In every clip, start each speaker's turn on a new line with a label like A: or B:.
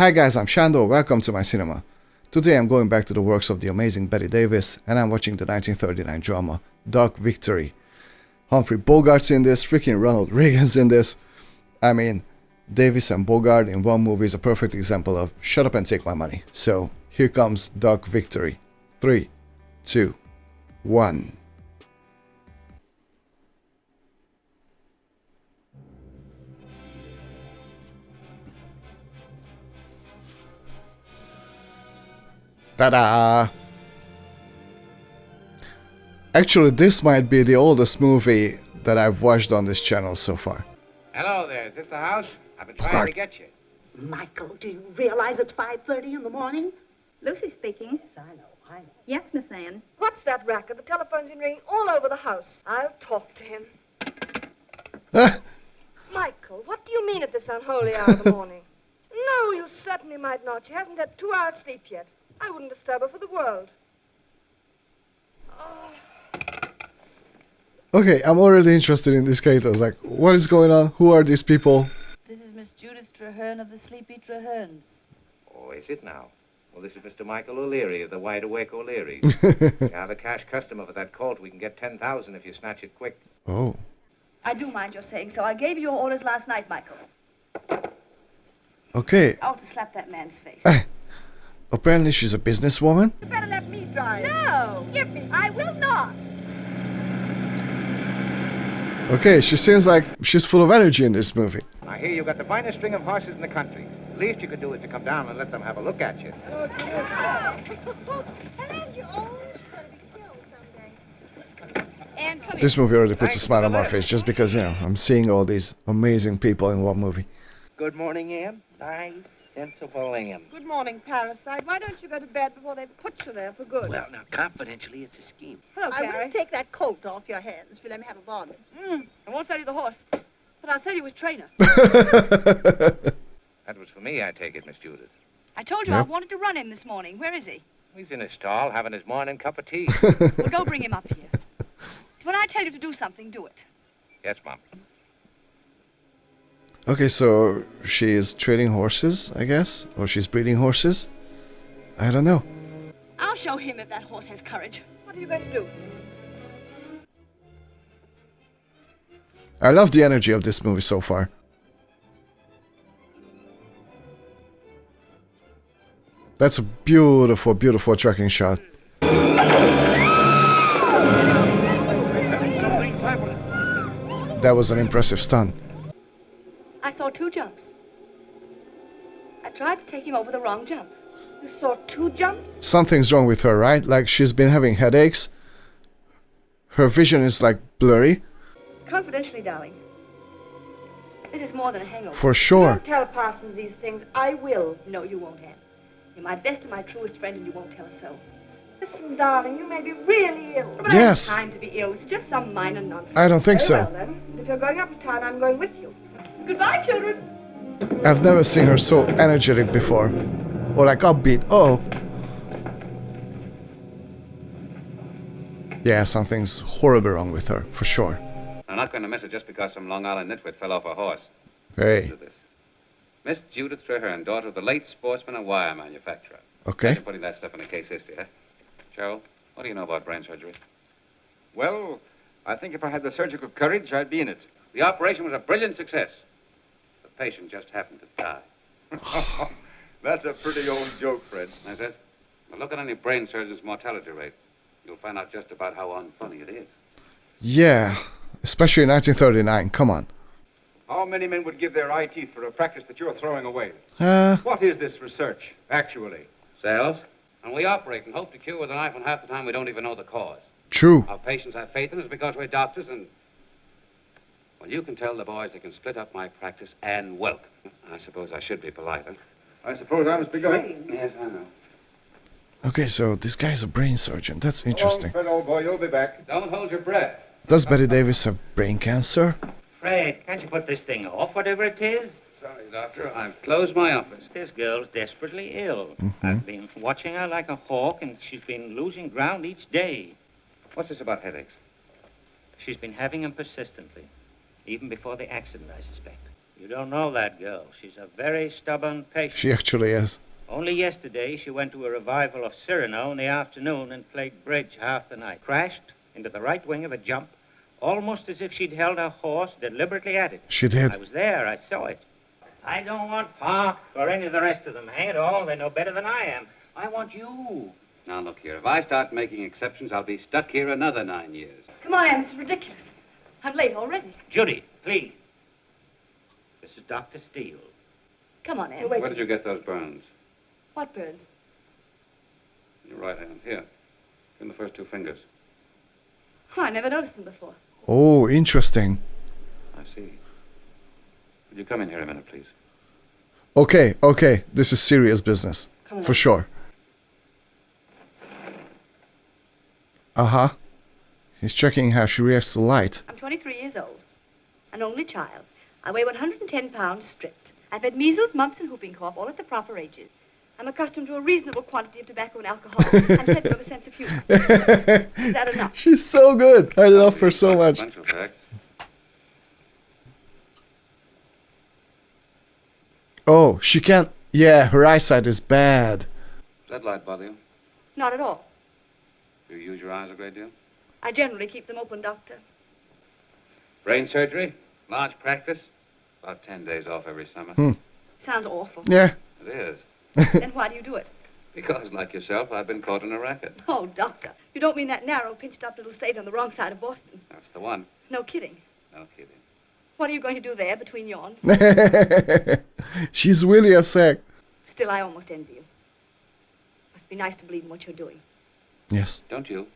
A: Hi guys, I'm Shandor, welcome to my cinema. Today I'm going back to the works of the amazing Bette Davis and I'm watching the 1939 drama Dark Victory. Humphrey Bogart's in this, freaking Ronald Reagan's in this. I mean, Davis and Bogart in one movie is a perfect example of shut up and take my money. So here comes Dark Victory. 3, 2, 1. Ta-da! Actually, this might be the oldest movie that I've watched on this channel so far.
B: Hello there, is this the house? I've been trying to get you.
C: Michael, do you realize it's 5:30 in the morning?
D: Lucy speaking.
C: Yes, I know.
D: Yes, Miss Anne.
E: What's that racket? The telephone's been ringing all over the house. I'll talk to him. Michael, what do you mean at this unholy hour of the morning? No, you certainly might not. She hasn't had 2 hours sleep yet. I wouldn't disturb her for the world. Oh.
A: Okay, I'm already interested in these characters. Like, what is going on? Who are these people?
F: This is Miss Judith Traherne of the Sleepy Trahernes.
B: Oh, is it now? Well, this is Mr. Michael O'Leary of the Wide Awake O'Learys. You have a cash customer for that colt. We can get 10,000 if you snatch it quick.
A: Oh.
F: I do mind your saying so. I gave you your orders last night, Michael.
A: Okay.
F: I ought to slap that man's face.
A: Apparently she's a businesswoman.
E: You better let me drive.
F: No!
E: Give me.
F: I will not!
A: Okay, she seems like she's full of energy in this movie.
B: I hear you've got the finest string of horses in the country. The least you could do is to come down and let them have a look at you.
E: Hello, Joe.
F: Anne, come
A: This movie already puts a smile on my face just because, you know, I'm seeing all these amazing people in one movie.
G: Good morning, Anne. Nice, sensible Anne.
E: Good morning, Parasite. Why don't you go to bed before they put you there for good?
G: Well, now, confidentially, it's a scheme.
F: Hello,
E: I
F: Gary.
E: won't take that colt off your hands if you let me have a bargain.
F: I won't sell you the horse, but I'll sell you his trainer.
B: That was for me, I take it, Miss Judith.
F: I told you
A: Yep.
F: I wanted to run him this morning. Where is he?
B: He's in his stall having his morning cup of tea.
F: Well, go bring him up here. When I tell you to do something, do it.
B: Yes, Mom.
A: Okay, so she is trading horses, I guess? Or she's breeding horses? I don't know.
F: I'll show him if that horse has courage.
E: What are you going to do?
A: I love the energy of this movie so far. That's a beautiful, beautiful tracking shot. That was an impressive stunt.
F: I saw 2 jumps. I tried to take him over the wrong jump.
E: You saw 2 jumps?
A: Something's wrong with her, right? Like she's been having headaches. Her vision is like blurry.
F: Confidentially, darling. This is more than a hangover.
A: For sure.
E: Don't tell Parsons these things. I will.
F: No, you won't, Anne. You're my best and my truest friend, and you won't tell us so.
E: Listen, darling, you may be really ill.
F: But
A: Yes.
F: I don't have time to be ill. It's just some minor nonsense.
A: I don't think
E: Very
A: so.
E: well, then. If you're going up to town, I'm going with you.
F: Goodbye, children.
A: I've never seen her so energetic before. Or like upbeat. Oh. Yeah, something's horribly wrong with her, for sure.
H: I'm not going to miss it just because some Long Island nitwit fell off a horse.
A: Hey.
H: Listen to this. Miss Judith Traherne, daughter of the late sportsman and wire manufacturer.
A: Okay.
H: You're putting that stuff in the case history, huh? Cheryl, what do you know about brain surgery?
I: Well, I think if I had the surgical courage, I'd be in it.
H: The operation was a brilliant success. The patient just happened to die.
I: That's a pretty old joke, Fred.
H: That's it. Now look at any brain surgeon's mortality rate. You'll find out just about how unfunny it is.
A: Yeah. Especially in 1939. Come on.
I: How many men would give their eye teeth for a practice that you're throwing away?
A: Uh,
I: What is this research, actually?
H: Sales. And we operate and hope to cure with a knife, and half the time we don't even know the cause.
A: true.
H: Our patients have faith in us because we're doctors, and well, you can tell the boys they can split up my practice and welcome. I suppose I should be polite, huh?
I: I suppose I must be going.
H: Yes, I know.
A: Okay, so this guy's a brain surgeon. That's interesting.
I: Fred, old boy, you'll be back.
H: Don't hold your breath.
A: Does Bette Davis have brain cancer?
G: Fred, can't you put this thing off, whatever it is?
H: Sorry, Doctor. I've closed my office.
G: This girl's desperately ill. I've been watching her like a hawk, and she's been losing ground each day.
H: What's this about headaches?
G: She's been having them persistently, even before the accident, I suspect. You don't know that girl. She's a very stubborn patient.
A: She actually is.
G: Only yesterday, she went to a revival of Cyrano in the afternoon and played bridge half the night. Crashed into the right wing of a jump, almost as if she'd held her horse deliberately at it.
A: She did.
G: I was there. I saw it. I don't want Pa or any of the rest of them. Hang it all, they know better than I am. I want you.
H: Now, look here. If I start making exceptions, I'll be stuck here another 9 years.
F: Come on, Anne, this is ridiculous. I'm late already.
G: Judy, please. This is Dr. Steele.
F: Come on, Anne.
H: Where did you get those burns?
F: What burns?
H: Your right hand. Here. In the first 2 fingers.
F: Oh, I never noticed them before.
A: Oh, interesting.
H: I see. Would you come in here a minute, please?
A: Okay, okay. This is serious business.
F: Come on.
A: For sure. Uh-huh. He's checking how she reacts to light.
F: I'm 23 years old. An only child. I weigh 110 pounds stripped. I've had measles, mumps, and whooping cough, all at the proper ages. I'm accustomed to a reasonable quantity of tobacco and alcohol. I'm set of a sense of humor. Is that enough?
A: She's so good. I love her so much.
H: Bunch of facts.
A: Oh, she can't... Yeah, her eyesight is bad.
H: Does that light bother you?
F: Not at all.
H: Do you use your eyes a great deal?
F: I generally keep them open, Doctor.
H: Brain surgery? Large practice? About 10 days off every summer.
F: Sounds awful.
A: Yeah.
H: It is.
F: Then why do you do it?
H: Because, like yourself, I've been caught in a racket.
F: Oh, Doctor, you don't mean that narrow, pinched-up little state on the wrong side of Boston.
H: That's the one.
F: No kidding.
H: No kidding.
F: What are you going to do there between yawns?
A: She's really a sec.
F: Still, I almost envy you. Must be nice to believe in what you're doing.
A: Yes.
H: Don't you?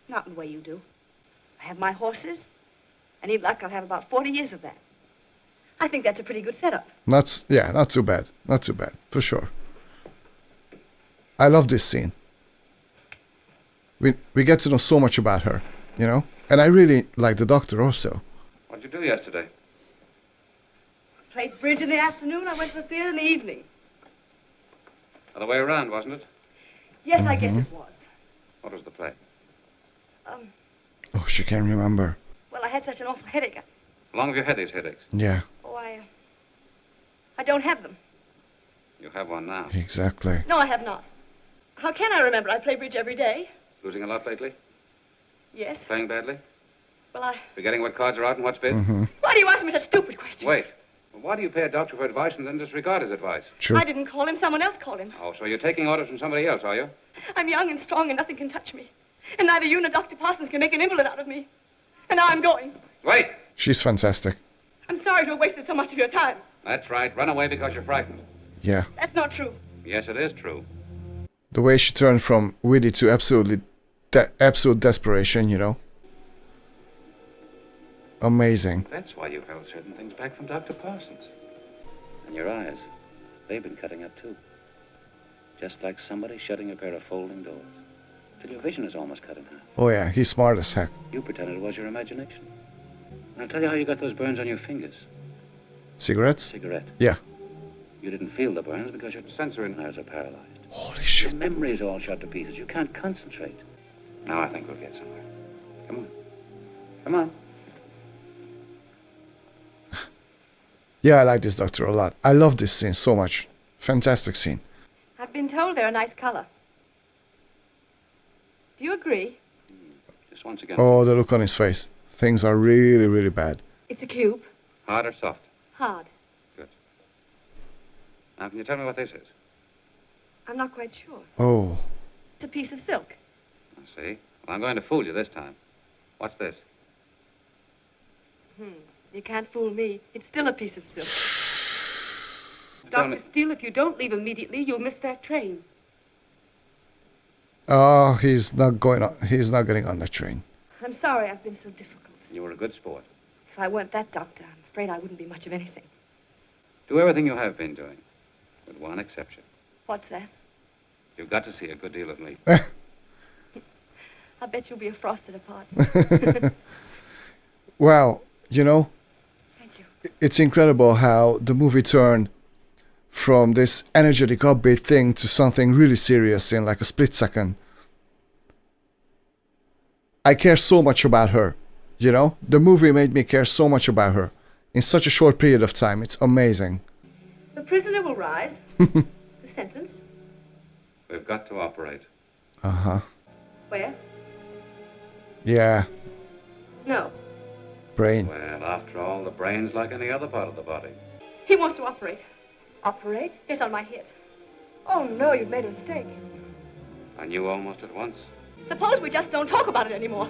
F: Not in the way you do. I have my horses. Any luck, I'll have about 40 years of that. I think that's a pretty good setup.
A: Not too bad. Not too bad, for sure. I love this scene. We get to know so much about her, you know? And I really like the doctor also.
H: What'd you do yesterday?
F: Played bridge in the afternoon. I went to the theater in the evening.
H: Other way around, wasn't it?
F: Yes, I guess it was.
H: What was the play?
A: Oh, she can't remember.
F: Well, I had such an awful headache.
H: How long have you had these headaches?
A: Yeah,
F: Oh, I don't have them.
H: You have one now.
A: exactly.
F: No, I have not. How can I remember? I play bridge every day.
H: Losing a lot lately?
F: Yes.
H: Playing badly?
F: Well,
H: Forgetting what cards are out and what's bid?
F: Why do you ask me such stupid questions?
H: Wait. Well, why do you pay a doctor for advice and then disregard his advice?
A: True.
F: I didn't call him. Someone else called him.
H: Oh, so you're taking orders from somebody else, are you?
F: I'm young and strong and nothing can touch me. And neither you nor Dr. Parsons can make an invalid out of me. And now I'm going.
H: Wait!
A: She's fantastic.
F: I'm sorry to have wasted so much of your time.
H: That's right. Run away because you're frightened.
A: Yeah.
F: That's not true.
H: Yes, it is true.
A: The way she turned from witty to absolute desperation, you know? Amazing.
H: That's why you held certain things back from Dr. Parsons. And your eyes, they've been cutting up too. Just like somebody shutting a pair of folding doors. Till your vision is almost cut in half.
A: Oh yeah, he's smart as heck.
H: You pretended it was your imagination. And I'll tell you how you got those burns on your fingers.
A: Cigarettes?
H: Cigarette.
A: Yeah.
H: You didn't feel the burns because your sensory nerves are paralyzed.
A: Holy shit.
H: Your memory is all shot to pieces. You can't concentrate. Now I think we'll get somewhere. Come on. Come on.
A: Yeah, I like this doctor a lot. I love this scene so much. Fantastic scene.
F: I've been told they're a nice color. Do you agree?
H: Just once again.
A: Oh, the look on his face. Things are really, really bad.
F: It's a cube.
H: Hard or soft?
F: Hard.
H: Good. Now, can you tell me what this is?
F: I'm not quite sure.
A: Oh.
F: It's a piece of silk.
H: I see. Well, I'm going to fool you this time. What's this?
F: You can't fool me. It's still a piece of silk.
H: Tell me-
F: Dr. Steele, if you don't leave immediately, you'll miss that train.
A: Oh, he's not getting on the train.
F: I'm sorry I've been so difficult.
H: You were a good sport.
F: If I weren't that doctor, I'm afraid I wouldn't be much of anything.
H: Do everything you have been doing, with one exception.
F: What's that?
H: You've got to see a good deal of me.
F: I bet you'll be a frosted apart.
A: Well, you know,
F: Thank you.
A: it's incredible how the movie turned from this energetic upbeat thing to something really serious in like a split second. I care so much about her, you know? The movie made me care so much about her. in such a short period of time. It's amazing.
F: The prisoner will rise. The sentence.
H: We've got to operate.
A: Uh-huh.
F: Where?
A: Yeah,
F: No.
A: brain.
H: Well, after all, the brain's like any other part of the body.
F: He wants to operate.
E: Operate?
F: Yes, on my head.
E: Oh, no, you've made a mistake.
H: I knew almost at once.
F: Suppose we just don't talk about it anymore.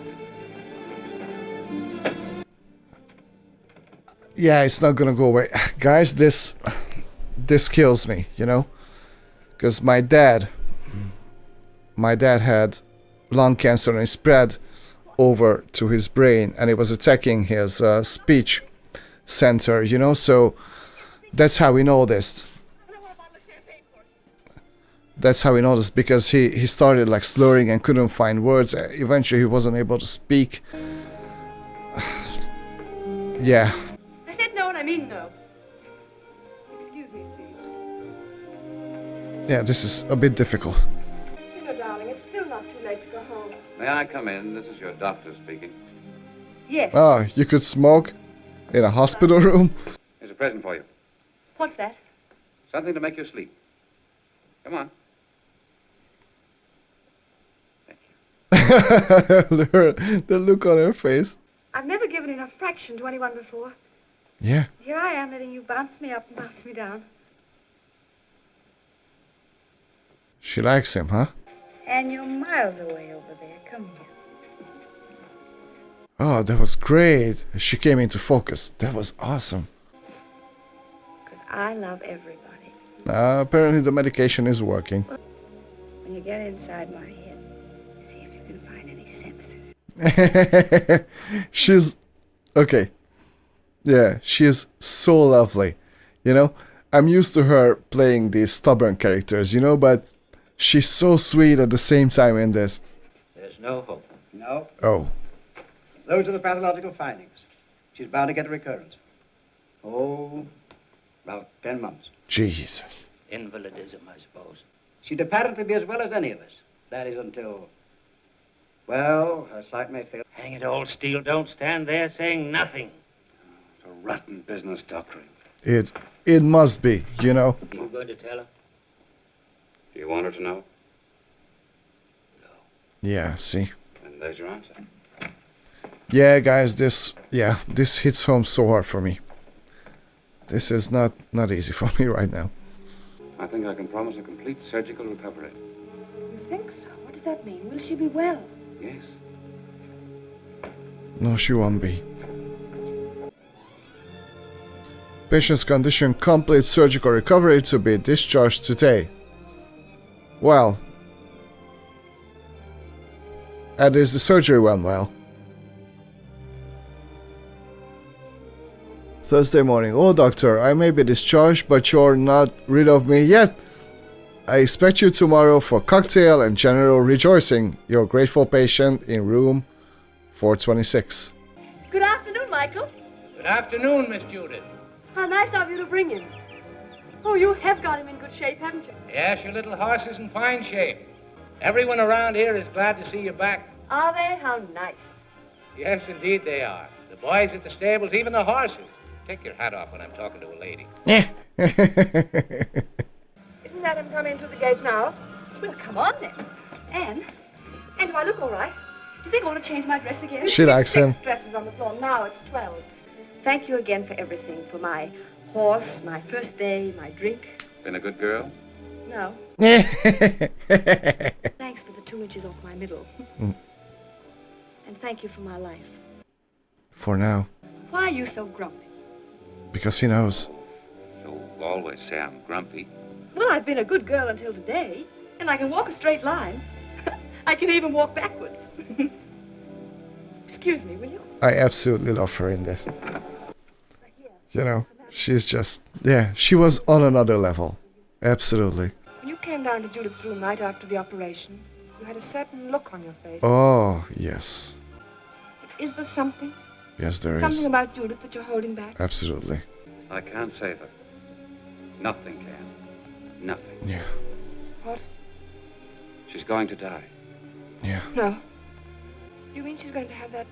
A: Yeah, it's not gonna go away. Guys, this kills me, you know? Because my dad had lung cancer and it spread over to his brain and it was attacking his speech center, you know? So that's how we know this. That's how we know this, because he started like slurring and couldn't find words. Eventually he wasn't able to speak. Yeah.
F: I said no and I mean no. Excuse me, please.
A: Yeah, this is a bit difficult.
E: You know, darling, it's still not too late to go home.
H: May I come in? This is your doctor speaking.
F: Yes.
A: Oh, you could smoke in a hospital room?
H: Here's a present for you.
F: What's that?
H: Something to make you sleep. Come on.
A: The look on her face.
E: I've never given in a fraction to anyone before.
A: Yeah.
E: Here I am letting you bounce me up and bounce me down.
A: She likes him, huh?
J: And you're miles away over there. Come here.
A: Oh, that was great. She came into focus. That was awesome.
J: Because I love everybody.
A: Apparently the medication is working.
J: When you get inside my head, see if you can find any sense in it.
A: She's... Okay. Yeah, she's so lovely. You know? I'm used to her playing these stubborn characters, you know, but she's so sweet at the same time in this.
G: There's no hope.
K: No,
A: Oh.
K: those are the pathological findings. She's bound to get a recurrence. Oh, about 10 months.
A: Jesus.
G: Invalidism, I suppose.
K: She'd apparently be as well as any of us. That is until, well, her sight may fail.
G: Hang it all, Steele, don't stand there saying nothing.
H: It's a rotten business, doctoring.
A: It must be, you know?
G: Are you going to tell her?
H: Do you want her to know?
A: Yeah, see?
H: And there's your answer.
A: Yeah, guys, this hits home so hard for me. This is not easy for me right now.
H: I think I can promise a complete surgical recovery.
E: You think so? What does that mean? Will she be well?
H: Yes.
A: No, she won't be. Patient's condition complete surgical recovery to be discharged today. Well, at least the surgery went well. Thursday morning. Oh, doctor, I may be discharged, but you're not rid of me yet. I expect you tomorrow for cocktail and general rejoicing. Your grateful patient in room 426.
F: Good afternoon, Michael.
G: Good afternoon, Miss Judith.
F: How nice of you to bring him. Oh, you have got him in good shape, haven't you?
G: Yes, your little horse is in fine shape. Everyone around here is glad to see you back.
F: Are they? How nice.
G: Yes, indeed they are. The boys at the stables, even the horses. Take your hat off when I'm talking to a lady.
E: Isn't that him coming to the gate now?
F: Well, come on then. Anne, do I look all right? Do you think I ought to change my dress again?
A: She likes him.
E: 6 dresses on the floor. Now it's 12.
F: Thank you again for everything. For my horse, my first day, my drink.
H: Been a good girl?
F: No. Thanks for the 2 inches off my middle. And thank you for my life.
A: For now.
F: Why are you so grumpy?
A: Because he knows.
H: So always say I'm grumpy.
F: Well, I've been a good girl until today, and I can walk a straight line. I can even walk backwards. Excuse me, will you?
A: I absolutely love her in this. You know, she's just, yeah, she was on another level. Absolutely.
E: When you came down to Judith's room right after the operation, you had a certain look on your face.
A: Oh, yes.
E: Is there something?
A: Yes, there
E: Something
A: is.
E: about Judith that you're holding back?
A: Absolutely.
H: I can't save her. Nothing can. Nothing.
A: Yeah.
E: What?
H: She's going to die.
A: Yeah.
E: No. You mean she's going to have that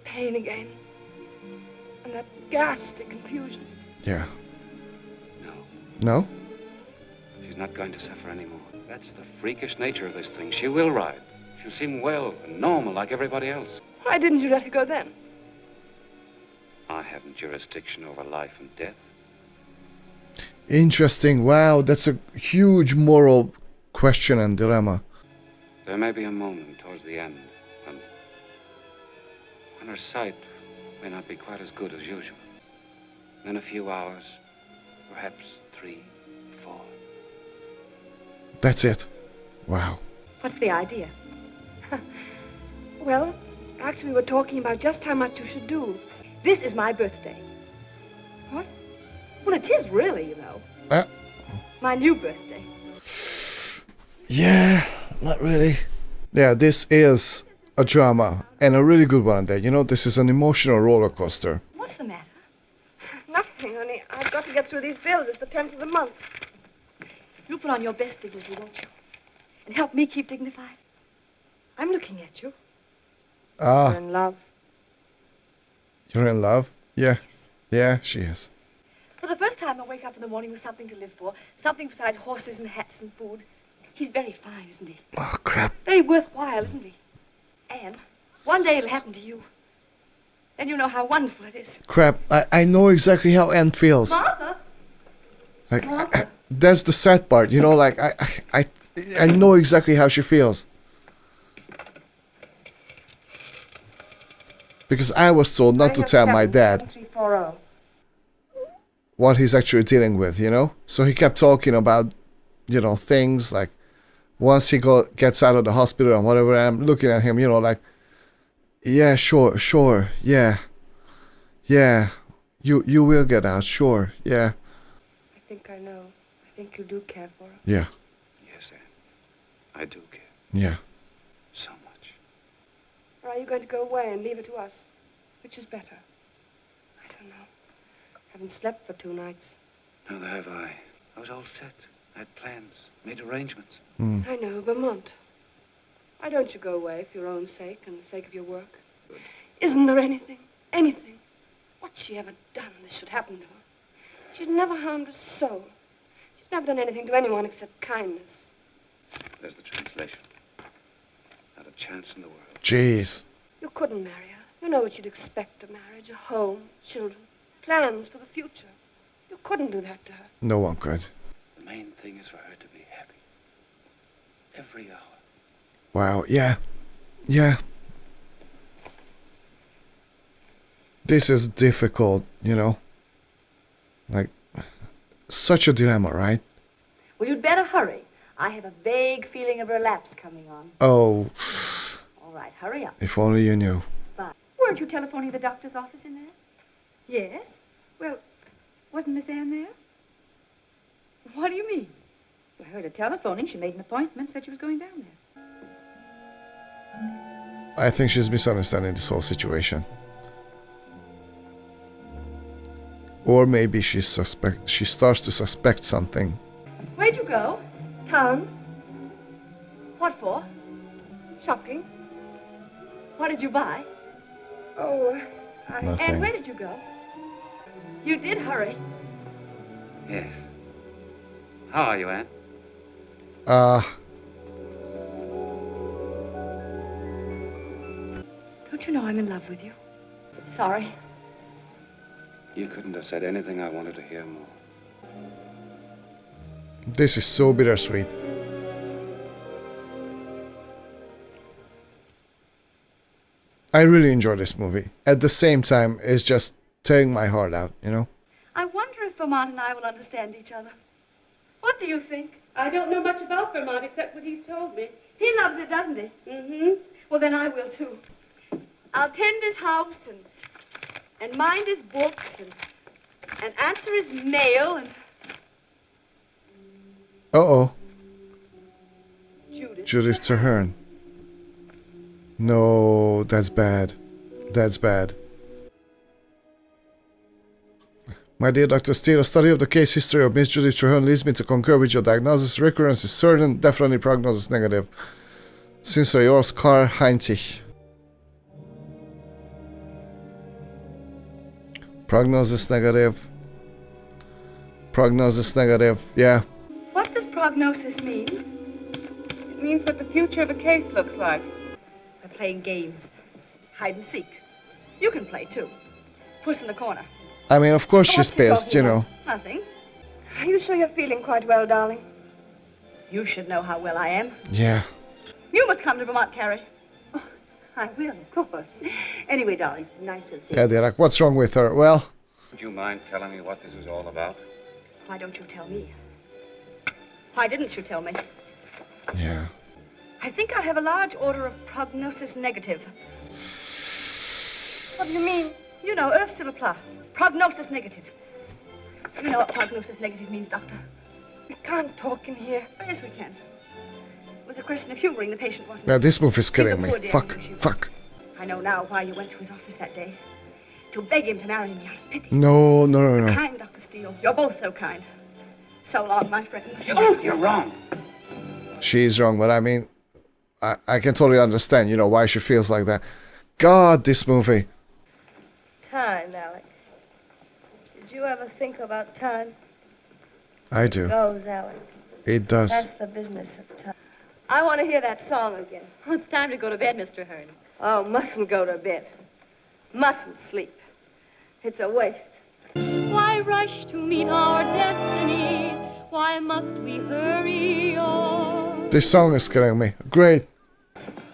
E: pain again? And that ghastly confusion.
A: Yeah.
H: No,
A: No?
H: she's not going to suffer anymore. That's the freakish nature of this thing. She will ride. She'll seem well and normal like everybody else.
E: Why didn't you let her go then?
H: I haven't jurisdiction over life and death.
A: Interesting. Wow, that's a huge moral question and dilemma.
H: There may be a moment towards the end when her sight may not be quite as good as usual. In a few hours, perhaps 3, 4.
A: That's it. Wow.
F: What's the idea?
E: Well, actually, we were talking about just how much you should do.
F: This is my birthday.
E: What?
F: Well, it is really, you know. My new birthday.
A: Yeah, not really. Yeah, this is a drama and a really good one there. You know, this is an emotional roller coaster.
F: What's the matter?
E: Nothing, honey. I've got to get through these bills. It's the 10th of the month.
F: You'll put on your best dignity, won't you? And help me keep dignified.
E: I'm looking at you.
A: Ah,
E: You're in love.
A: you're in love? Yeah. Yeah, she is.
F: For the first time, I wake up in the morning with something to live for. Something besides horses and hats and food. He's very fine, isn't he?
A: Oh, crap.
F: Very worthwhile, isn't he? And one day it'll happen to you. Then you'll know how wonderful it is.
A: Crap. I know exactly how Anne feels.
F: Martha!
A: Like, that's the sad part, you know, like, I know exactly how she feels. Because I was told not to tell my dad what he's actually dealing with, you know? So he kept talking about, you know, things like once he gets out of the hospital and whatever, I'm looking at him, you know, like, yeah, sure, yeah, you will get out, sure, yeah.
E: I think I know. I think you do care for her.
A: Yeah.
H: Yes, Anne. I do care.
A: Yeah.
H: So much.
E: Or are you going to go away and leave it to us? Which is better? I don't know. Haven't slept for 2 nights.
H: Neither have I. I was all set. I had plans, made arrangements.
E: I know, Vermont. Why don't you go away for your own sake and the sake of your work?
H: Good.
E: Isn't there anything? What's she ever done this should happen to her? She's never harmed a soul. She's never done anything to anyone except kindness.
H: There's the translation. Not a chance in the world.
A: Jeez.
E: You couldn't marry her. You know what you'd expect of marriage. A home, children, plans for the future. You couldn't do that to her.
A: No one could.
H: The main thing is for her to be happy. Every hour.
A: Wow, yeah. Yeah. This is difficult, you know. Like, such a dilemma, right?
F: Well, you'd better hurry. I have a vague feeling of relapse coming on.
A: Oh,
F: All right, hurry up.
A: if only you knew.
F: Bye. Weren't you telephoning the doctor's office in there? Yes. Well, wasn't Miss Anne there? What do you mean? I heard her telephoning. She made an appointment, said she was going down there.
A: I think she's misunderstanding this whole situation. Or maybe she starts to suspect something.
F: Where'd you go?
E: Town,
F: What for?
E: shopping.
F: What did you buy?
E: Oh, I...
A: Nothing.
F: And where did you go? You did hurry.
H: Yes. How are you, Anne?
F: Don't you know I'm in love with you? Sorry.
H: You couldn't have said anything I wanted to hear more.
A: This is so bittersweet. I really enjoy this movie. At the same time, it's just tearing my heart out, you know?
F: I wonder if Vermont and I will understand each other. What do you think?
L: I don't know much about Vermont except what he's told me.
F: He loves it, doesn't he?
L: Mm-hmm.
F: Well, then I will, too. I'll tend his house and mind his books and answer his mail and...
A: Uh-oh.
F: Judith.
A: Judith Traherne. No, that's bad. That's bad. My dear Dr. Steele, a study of the case history of Miss Judith Traherne leads me to concur with your diagnosis. Recurrence is certain, definitely prognosis negative. Sincerely yours, Karl Heinzig. Prognosis negative. Prognosis negative, yeah.
F: What does prognosis mean?
L: It means what the future of a case looks like.
F: We're playing games. Hide and seek. You can play, too. Puss in the corner.
A: I mean, of course she's
F: What's she
A: pissed, you
F: talking
A: know.
F: about? Nothing.
E: Are you sure you're feeling quite well, darling?
F: You should know how well I am.
A: Yeah.
F: You must come to Vermont, Carrie.
C: I will, of course. Anyway, darling, it's been nice to see you.
A: Cadillac, what's wrong with her? Well,
H: Would you mind telling me what this is all about?
F: Why don't you tell me? Why didn't you tell me?
A: yeah.
F: I think I'll have a large order of prognosis negative.
E: What do you mean?
F: You know, Earth Silipla. Prognosis negative. You know what prognosis negative means, Doctor?
E: We can't talk in here.
F: Oh, yes, we can. It was a question of humoring the patient, wasn't it?
A: Yeah, this movie's
F: Keep
A: killing
F: the
A: me.
F: poor dear
A: Fuck,
F: knew she was.
A: fuck.
F: I know now why you went to his office that day. To beg him to marry me out of pity.
A: No, no, no, no.
F: Kind, Dr. Steele. You're both so kind. So long, my friends.
K: You're wrong.
A: She's wrong, but I mean, I can totally understand, you know, why she feels like that. God, this movie.
M: Time, Alec. Did you ever think about time?
A: I do.
M: It goes, Alec.
A: It does.
M: That's the business of time. I want to hear that song again.
L: Oh, it's time to go to bed, Mr. Hearn.
M: Oh, mustn't go to bed. Mustn't sleep. It's a waste.
L: Why rush to meet our destiny? Why must we hurry on?
A: This song is killing me. Great.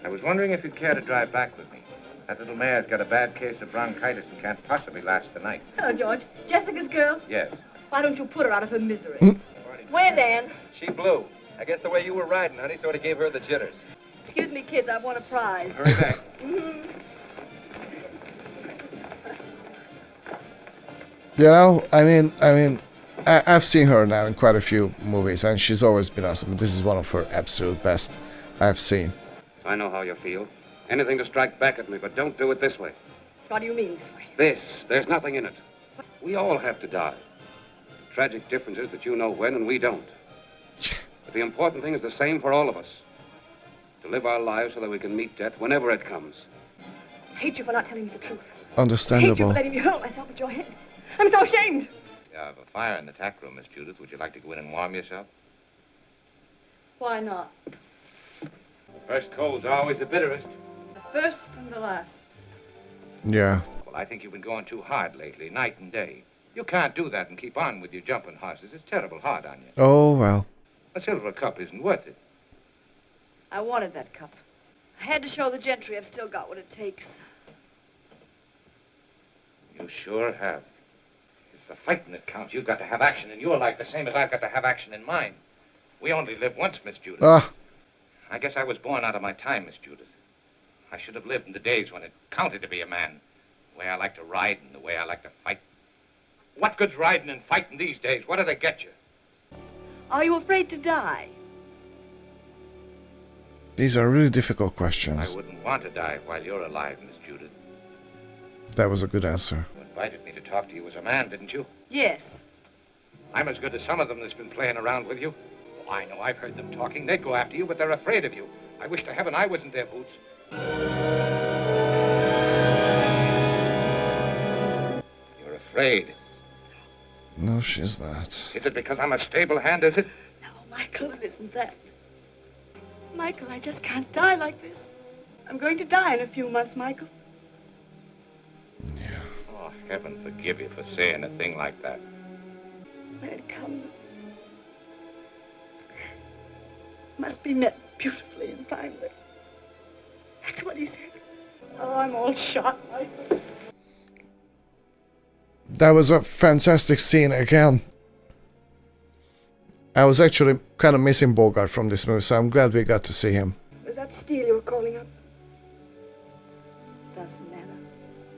B: I was wondering if you'd care to drive back with me. That little mare's got a bad case of bronchitis and can't possibly last the night.
F: Hello, George. Jessica's girl?
B: Yes.
F: Why don't you put her out of her misery?
M: Where's Anne?
N: She blew. I guess the way you were riding, honey, sort of gave her the jitters.
M: Excuse me, kids, I want a prize.
B: Hurry back.
A: You know, I mean, I've seen her now in quite a few movies, and she's always been awesome. This is one of her absolute best I've seen.
H: I know how you feel. Anything to strike back at me, but don't do it this way.
F: What do you mean, sweetie?
H: There's nothing in it. We all have to die. The tragic difference is that you know when and we don't. But the important thing is the same for all of us. To live our lives so that we can meet death whenever it comes.
F: I hate you for not telling me the truth. I hate you
A: Understandable.
F: for letting me hurl myself at your head. I'm so ashamed.
B: You have a fire in the tack room, Miss Judith. Would you like to go in and warm yourself?
M: Why not?
H: First cold's always the bitterest.
M: The first and the last.
A: Yeah.
B: Well, I think you've been going too hard lately, night and day. You can't do that and keep on with your jumping horses. It's terrible hard on you.
A: Oh, well.
B: A silver cup isn't worth it.
M: I wanted that cup. I had to show the gentry I've still got what it takes.
B: You sure have. It's the fighting that counts. You've got to have action in your life the same as I've got to have action in mine. We only live once, Miss Judith.
A: Ah.
B: I guess I was born out of my time, Miss Judith. I should have lived in the days when it counted to be a man. The way I like to ride and the way I like to fight. What good's riding and fighting these days? What do they get you?
F: Are you afraid to die?
A: These are really difficult
B: I
A: questions.
B: wouldn't want to die while you're alive, Miss Judith.
A: That was a good answer.
B: You invited me to talk to you as a man, didn't you?
F: Yes.
B: I'm as good as some of them that's been playing around with you. Oh, I know, I've heard them talking. They'd go after you, but they're afraid of you. I wish to heaven I was in their boots. You're afraid.
A: No, she's not.
B: Is it because I'm a stable hand, is it?
F: No, Michael, it isn't that. Michael, I just can't die like this. I'm going to die in a few months, Michael.
B: Oh, heaven forgive you for saying a thing like that.
F: When it comes, must be met beautifully and finely. That's what he said. Oh, I'm all shot, Michael.
A: That was a fantastic scene again. I was actually kind of missing Bogart from this movie, so I'm glad we got to see him.
E: Was that Steele you were calling up?
M: Doesn't matter.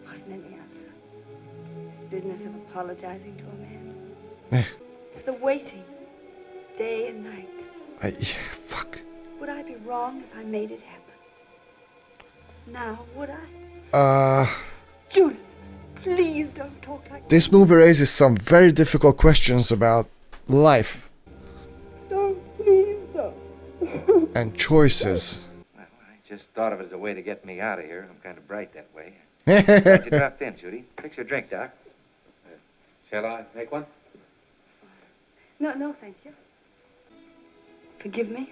M: Wasn't any answer. This business of apologizing to a man. It's the waiting. Day and night.
A: Fuck.
M: Would I be wrong if I made it happen? Now, would I?
E: Judith, please don't talk like that.
A: This movie raises some very difficult questions about life
E: Don't, please don't.
A: and choices.
B: Well, I just thought of it as a way to get me out of here. I'm kind of bright that way. Glad you dropped in, Judy. Fix your drink, Doc.
H: Shall I make one?
E: No, thank you. Forgive me.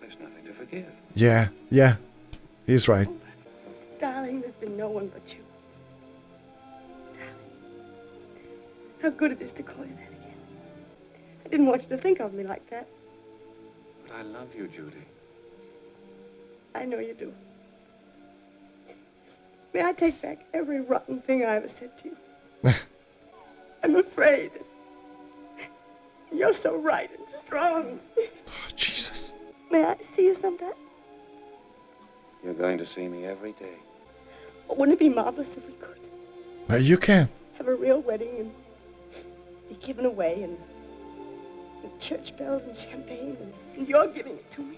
H: There's nothing to forgive.
A: Yeah, yeah. He's right.
E: Darling, there's been no one but you. Darling, how good it is to call you that again. I didn't want you to think of me like that.
H: But I love you, Judy.
E: I know you do. May I take back every rotten thing I ever said to you? I'm afraid. You're so right and strong.
A: Oh, Jesus.
E: May I see you sometimes?
H: You're going to see me every day.
E: Oh, wouldn't it be marvelous if we could
A: You can.
E: have a real wedding and be given away and with church bells and champagne and you're giving it to me?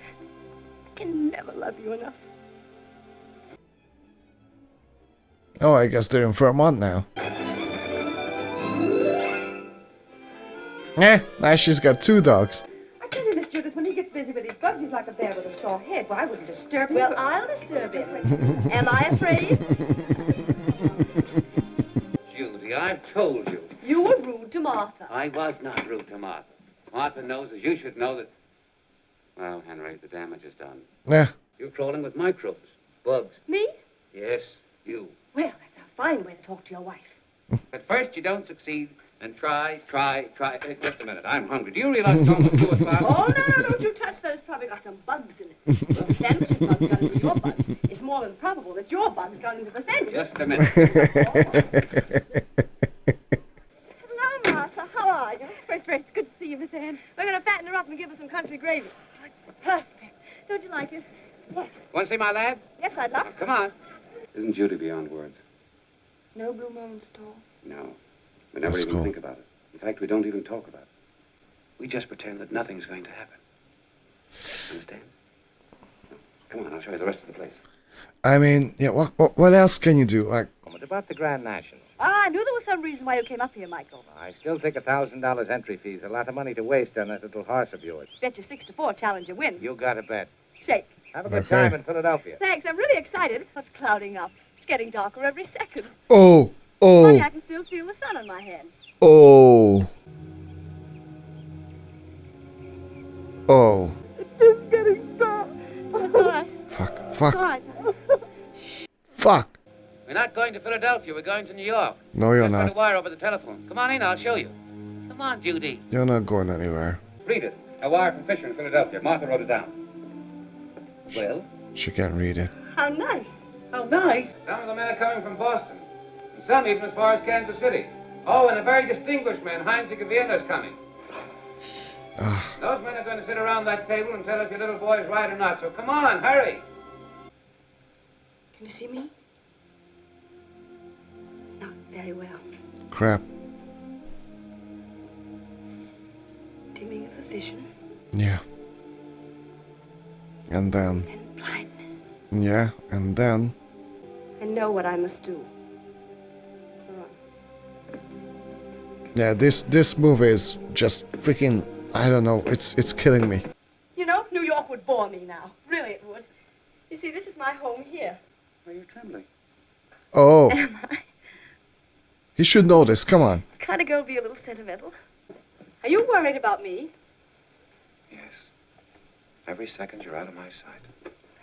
E: I can never love you enough.
A: Oh, I guess they're in Vermont now. Now she's got 2 dogs.
F: I tell you, Miss Judith, when he gets busy with these bugs, he's like a bear with a sore head. Well, I wouldn't disturb him. Well, I'll disturb him. Am I afraid?
H: Judy, I've told you.
F: You were rude to Martha.
H: I was not rude to Martha. Martha knows as you should know that... Well, Henry, the damage is done.
A: Yeah.
H: You're crawling with microbes. Bugs.
F: Me?
H: Yes, you.
F: Well, that's a fine way to talk to your wife.
H: At first you don't succeed, and try. Hey, just a minute, I'm hungry. Do you realize it's almost 2 o'clock?
F: Oh, no, don't you touch that. It's probably got some bugs in it. Well, the sandwich's bugs got into your bugs. It's more than probable that your bugs got into the sandwich.
H: Just a minute.
F: Hello, Martha. How are you? First rate. It's good to see you, Miss Anne. We're going to fatten her up and give her some country gravy. Perfect. Don't you like it? Yes.
H: Want to see my lab?
F: Yes, I'd love
H: Now, come on. Isn't Judy beyond words?
E: No blue moments at all.
H: No. We never
A: That's
H: even
A: cool.
H: think about it. In fact, we don't even talk about it. We just pretend that nothing's going to happen. Understand? Come on, I'll show you the rest of the place.
A: I mean, yeah, what else can you do? Like,
B: What about the Grand National?
F: Ah, I knew there was some reason why you came up here, Michael.
B: I still think $1,000 entry fee's a lot of money to waste on that little horse of yours.
F: Bet you 6-4 Challenger wins.
B: You got a bet.
F: Shake.
B: Have a good
A: Okay.
B: time in Philadelphia.
F: Thanks, I'm really excited. It's clouding up. It's getting darker every second.
A: oh,
F: Funny, I can still feel the sun on my hands.
A: oh.
E: It's getting dark.
F: That's all right.
A: Fuck.
F: It's all right.
A: Fuck.
H: We're not going to Philadelphia. We're going to New York.
A: No, you're
H: Just got a
A: not.
H: wire over the telephone. Come on in, I'll show you. Come on, Judy.
A: You're not going anywhere.
H: Read it. A wire from Fisher in Philadelphia. Martha wrote it down. Well?
A: She can't read it.
F: How nice.
H: How nice. Some of the men are coming from Boston. And some even as far as Kansas City. Oh, and a very distinguished man, Heinzig of Vienna's coming. Those men are going to sit around that table and tell if your little boy is right or not. So come on, hurry.
E: Can you see me? Not very well.
A: Crap.
E: Dimming of the vision.
A: Yeah. And then.
E: And blindness.
A: Yeah, and then.
E: I know what I must do.
A: Yeah, this movie is just freaking. I don't know. It's killing me.
F: You know, New York would bore me now. Really, it would. You see, this is my home here.
H: Are you trembling?
A: Oh.
F: Am I?
A: He should know this. Come on.
F: Kind of girl be a little sentimental. Are you worried about me?
H: Yes. Every second you're out of my sight.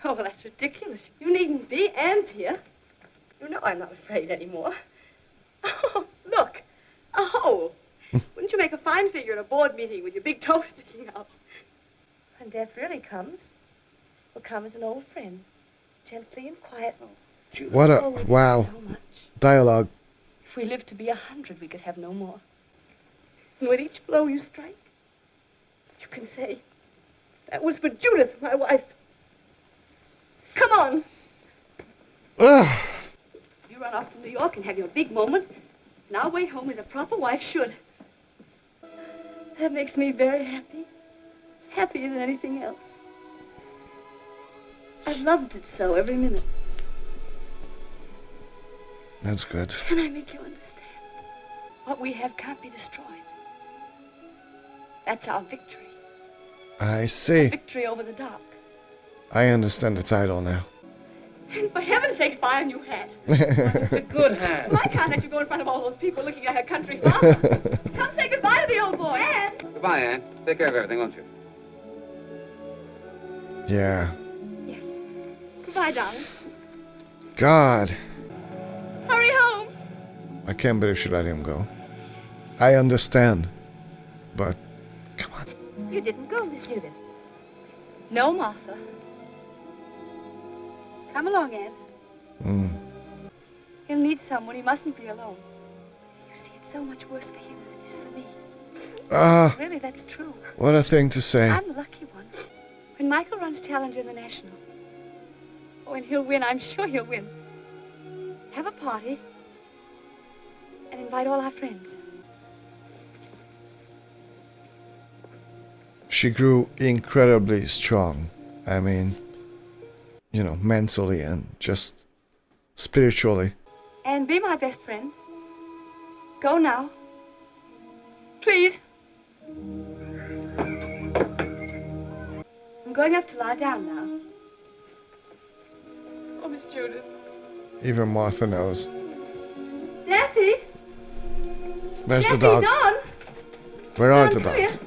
F: Oh, well, that's ridiculous. You needn't be. Anne's here. You know I'm not afraid anymore. Oh, look. A hole. Wouldn't you make a fine figure at a board meeting with your big toe sticking out? When death really comes, will come as an old friend. Gently and quietly.
A: What a.
F: Oh, we
A: Wow.
F: have so much.
A: Dialogue.
F: If we lived to be 100, we could have no more. And with each blow you strike, you can say, that was for Judith, my wife. Come on.
A: Ugh.
F: You run off to New York and have your big moment, and I'll wait home as a proper wife should. That makes me very happy. Happier than anything else. I've loved it so every minute.
A: That's good.
F: Can I make you understand? What we have can't be destroyed. That's our victory.
A: I see.
F: Victory over the dark.
A: I understand the title now.
F: And for heaven's sakes, buy a new hat.
G: It's a good hat.
F: Well, I can't let you go in front of all those people looking at her country farm. Come say goodbye to the old boy. Anne.
H: Goodbye, Anne. Take care of everything, won't you?
A: Yeah.
F: Yes. Goodbye, darling.
A: God.
F: Hurry home.
A: I can't believe she let him go. I understand. But, come on.
D: You didn't go, Miss Judith.
F: No, Martha.
D: Come along, Anne.
F: He'll need someone. He mustn't be alone. You see, it's so much worse for him than it is for me.
A: Ah.
F: Really, that's true.
A: What a thing to say.
F: I'm the lucky one. When Michael runs Challenger in the National, oh, and he'll win, I'm sure he'll win. Have a party and invite all our friends.
A: She grew incredibly strong. I mean, you know, mentally and just spiritually.
F: And be my best friend. Go now. Please. I'm going up to lie down now. Oh, Miss Judith.
A: Even Martha knows.
F: Daffy.
A: Where's
F: Daffy,
A: the dog?
F: Don.
A: Where are
F: Don,
A: the
F: come here.
A: dogs?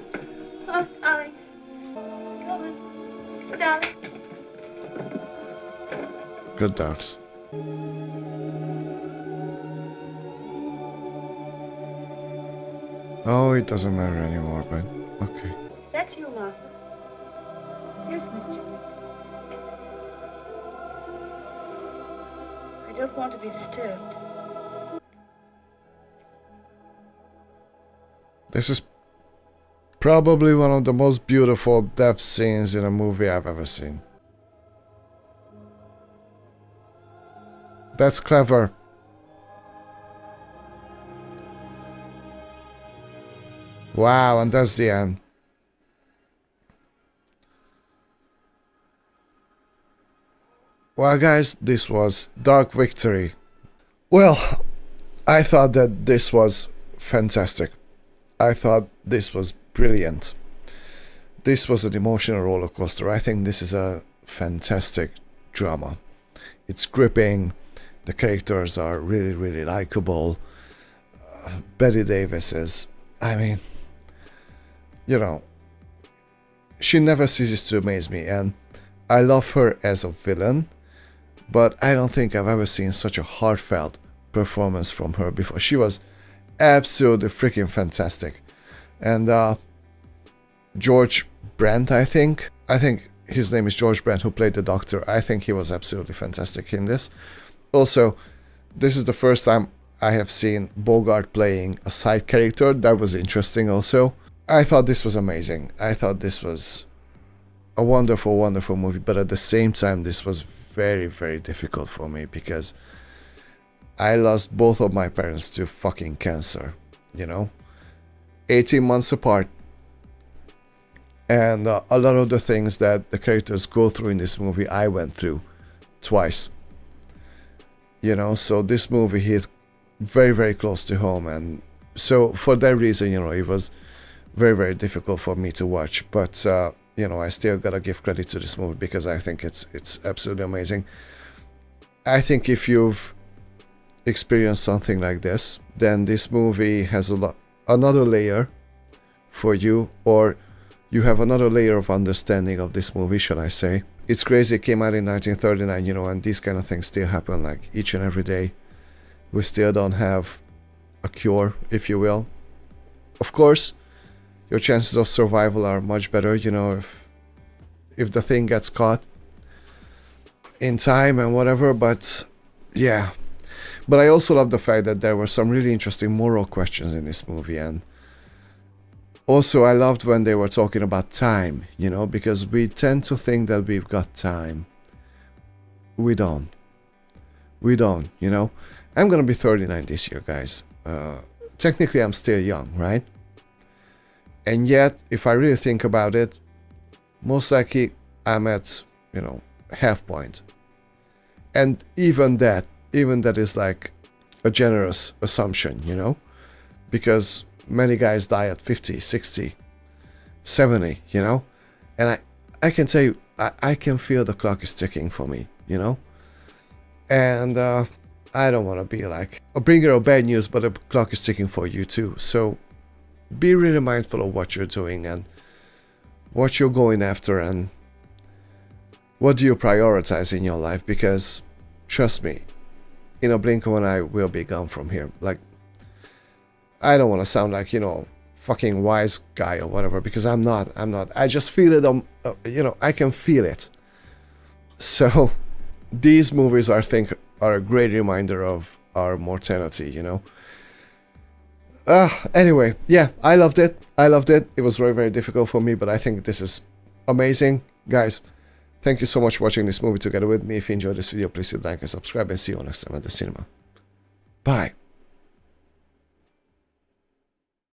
F: Oh, darlings. Come on. Darling.
A: Good dogs. Oh, it doesn't matter anymore, but okay.
F: Is that you, Martha? Yes, Miss Judith. I don't want to be disturbed.
A: This is probably one of the most beautiful death scenes in a movie I've ever seen. That's clever. Wow, and that's the end. Well, guys, this was Dark Victory. Well, I thought that this was fantastic. I thought this was brilliant. This was an emotional roller coaster. I think this is a fantastic drama. It's gripping. The characters are really, really likable. Bette Davis is, I mean, you know, she never ceases to amaze me, and I love her as a villain, but I don't think I've ever seen such a heartfelt performance from her before. She was absolutely freaking fantastic. And George Brent, I think his name is George Brent, who played the Doctor. I think he was absolutely fantastic in this. Also, this is the first time I have seen Bogart playing a side character. That was interesting also. I thought this was amazing. I thought this was a wonderful, wonderful movie, but at the same time, this was very, very difficult for me because I lost both of my parents to fucking cancer, you know, 18 months apart. And a lot of the things that the characters go through in this movie, I went through twice. You know, so this movie hit very, very close to home. And so for that reason, you know, it was very, very difficult for me to watch. But, you know, I still gotta give credit to this movie because I think it's absolutely amazing. I think if you've experienced something like this, then this movie has another layer for you, or you have another layer of understanding of this movie, shall I say. It's crazy, it came out in 1939, you know, and these kind of things still happen like each and every day. We still don't have a cure, if you will. Of course, your chances of survival are much better, you know, if the thing gets caught in time and whatever, but yeah. But I also love the fact that there were some really interesting moral questions in this movie, and also I loved when they were talking about time, you know, because we tend to think that we've got time. We don't, you know. I'm gonna be 39 this year, guys. Technically I'm still young, right? And yet, if I really think about it, most likely I'm at, you know, half point. And even that is like a generous assumption, you know, because many guys die at 50, 60, 70, you know, and I can tell you, I can feel the clock is ticking for me, you know. And I don't want to be like a bringer of bad news, but the clock is ticking for you too. So be really mindful of what you're doing and what you're going after and what do you prioritize in your life, because trust me, in a blink of an eye we'll be gone from here. Like, I don't want to sound like, you know, fucking wise guy or whatever, because I'm not. I just feel it, you know, I can feel it. So these movies, I think, are a great reminder of our mortality, you know. Anyway, yeah, I loved it. It was very, very difficult for me, but I think this is amazing. Guys, thank you so much for watching this movie together with me. If you enjoyed this video, please hit like and subscribe, and see you next time at the cinema. Bye.